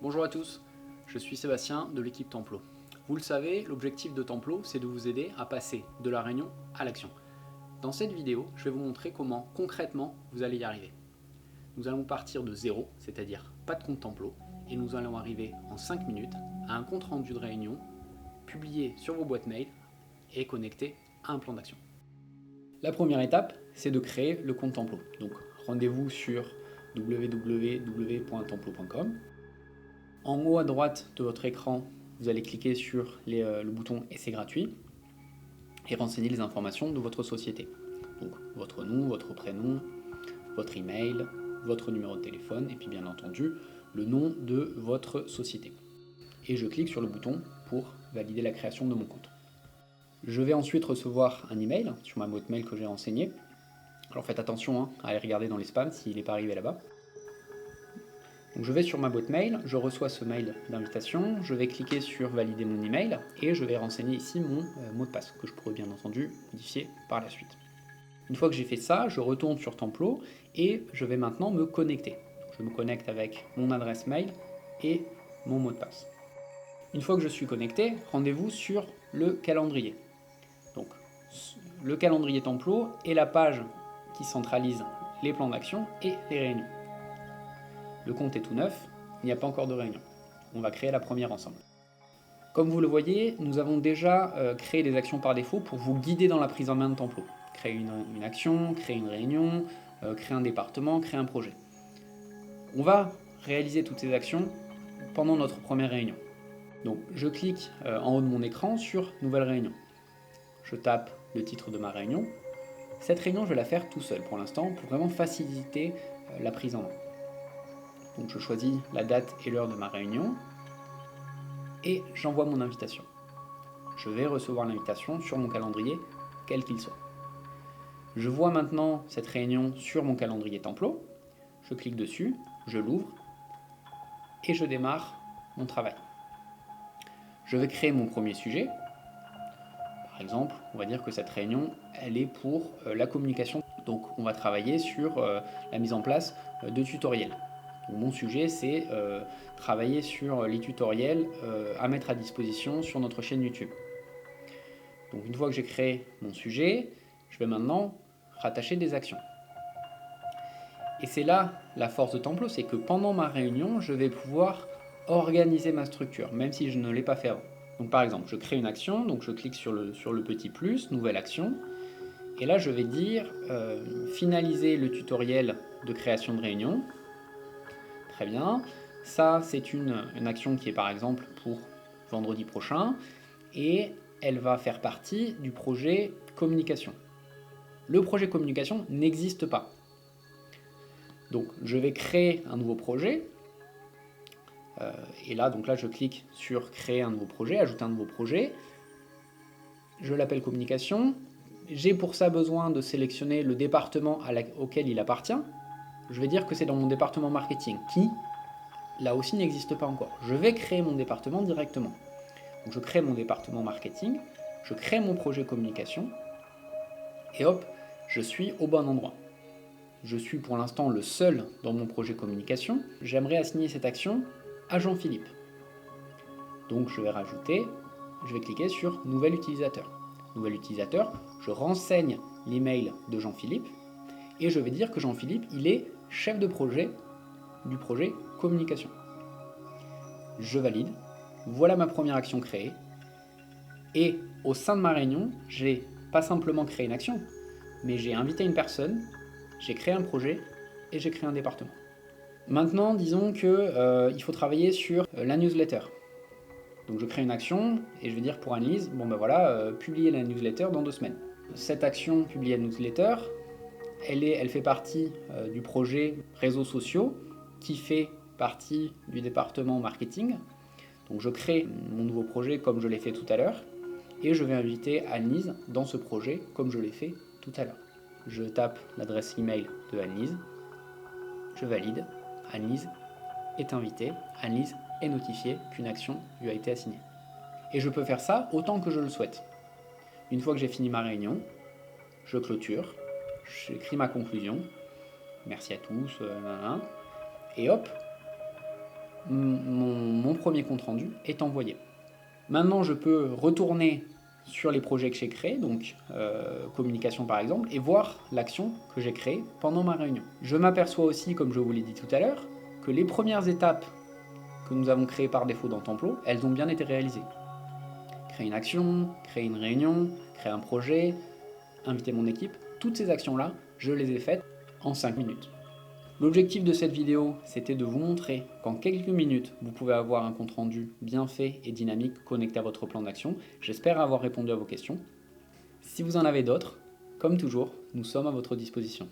Bonjour à tous, je suis Sébastien de l'équipe Templo. Vous le savez, l'objectif de Templo, c'est de vous aider à passer de la réunion à l'action. Dans cette vidéo, je vais vous montrer comment concrètement vous allez y arriver. Nous allons partir de zéro, c'est-à-dire pas de compte Templo, et nous allons arriver en 5 minutes à un compte rendu de réunion publié sur vos boîtes mail et connecté à un plan d'action. La première étape, c'est de créer le compte Templo. Donc rendez-vous sur www.templo.com. En haut à droite de votre écran, vous allez cliquer sur le bouton « Et c'est gratuit » et renseigner les informations de votre société. Donc votre nom, votre prénom, votre email, votre numéro de téléphone et puis bien entendu le nom de votre société. Et je clique sur le bouton pour valider la création de mon compte. Je vais ensuite recevoir un email sur ma boîte mail que j'ai renseignée. Alors faites attention à aller regarder dans les spams s'il n'est pas arrivé là-bas. Donc je vais sur ma boîte mail, je reçois ce mail d'invitation, je vais cliquer sur valider mon email et je vais renseigner ici mon mot de passe que je pourrais bien entendu modifier par la suite. Une fois que j'ai fait ça, je retourne sur Templo et je vais maintenant me connecter. Je me connecte avec mon adresse mail et mon mot de passe. Une fois que je suis connecté, rendez-vous sur le calendrier. Donc le calendrier Templo est la page qui centralise les plans d'action et les réunions. Le compte est tout neuf, il n'y a pas encore de réunion. On va créer la première ensemble. Comme vous le voyez, nous avons déjà créé des actions par défaut pour vous guider dans la prise en main de Templo. Créer une action, créer une réunion, créer un département, créer un projet. On va réaliser toutes ces actions pendant notre première réunion. Donc je clique en haut de mon écran sur Nouvelle réunion. Je tape le titre de ma réunion. Cette réunion, je vais la faire tout seul pour l'instant pour vraiment faciliter la prise en main. Donc je choisis la date et l'heure de ma réunion et j'envoie mon invitation. Je vais recevoir l'invitation sur mon calendrier, quel qu'il soit. Je vois maintenant cette réunion sur mon calendrier Templo, je clique dessus, je l'ouvre et je démarre mon travail. Je vais créer mon premier sujet. Par exemple, on va dire que cette réunion, elle est pour la communication. Donc on va travailler sur la mise en place de tutoriels. Donc, mon sujet, c'est travailler sur les tutoriels à mettre à disposition sur notre chaîne YouTube. Donc une fois que j'ai créé mon sujet, je vais maintenant rattacher des actions. Et c'est là la force de Templo, c'est que pendant ma réunion, je vais pouvoir organiser ma structure, même si je ne l'ai pas fait avant. Donc par exemple, je crée une action, donc je clique sur le petit plus, nouvelle action, et là je vais dire finaliser le tutoriel de création de réunion. Très bien, ça c'est une action qui est par exemple pour vendredi prochain, et elle va faire partie du projet communication. Le projet communication n'existe pas. Donc je vais créer un nouveau projet, et là, je clique sur créer un nouveau projet, ajouter un nouveau projet, je l'appelle communication, j'ai pour ça besoin de sélectionner le département auquel il appartient, je vais dire que c'est dans mon département marketing, qui, là aussi, n'existe pas encore. Je vais créer mon département directement. Donc je crée mon département marketing, je crée mon projet communication, et hop, je suis au bon endroit. Je suis pour l'instant le seul dans mon projet communication. J'aimerais assigner cette action à Jean-Philippe. Donc je vais cliquer sur Nouvel utilisateur. Nouvel utilisateur, je renseigne l'email de Jean-Philippe et je vais dire que Jean-Philippe, il est chef de projet du projet communication. Je valide. Voilà ma première action créée. Et au sein de ma réunion, j'ai pas simplement créé une action, mais j'ai invité une personne, j'ai créé un projet et j'ai créé un département. Maintenant, disons qu'il faut travailler sur la newsletter. Donc je crée une action et je vais dire pour Annelise, publier la newsletter dans 2 semaines. Cette action, publier la newsletter, elle fait partie du projet réseaux sociaux qui fait partie du département marketing. Donc je crée mon nouveau projet comme je l'ai fait tout à l'heure et je vais inviter Annelise dans ce projet comme je l'ai fait tout à l'heure. Je tape l'adresse email de Annelise, je valide, Annelise est invitée, Annelise est notifiée qu'une action lui a été assignée. Et je peux faire ça autant que je le souhaite. Une fois que j'ai fini ma réunion, je clôture, j'écris ma conclusion, merci à tous, et hop, mon premier compte rendu est envoyé. Maintenant, je peux retourner sur les projets que j'ai créés, donc communication par exemple, et voir l'action que j'ai créée pendant ma réunion. Je m'aperçois aussi, comme je vous l'ai dit tout à l'heure, que les premières étapes que nous avons créées par défaut dans Templo, elles ont bien été réalisées. Créer une action, créer une réunion, créer un projet, inviter mon équipe, toutes ces actions-là, je les ai faites en 5 minutes. L'objectif de cette vidéo, c'était de vous montrer qu'en quelques minutes, vous pouvez avoir un compte-rendu bien fait et dynamique connecté à votre plan d'action. J'espère avoir répondu à vos questions. Si vous en avez d'autres, comme toujours, nous sommes à votre disposition.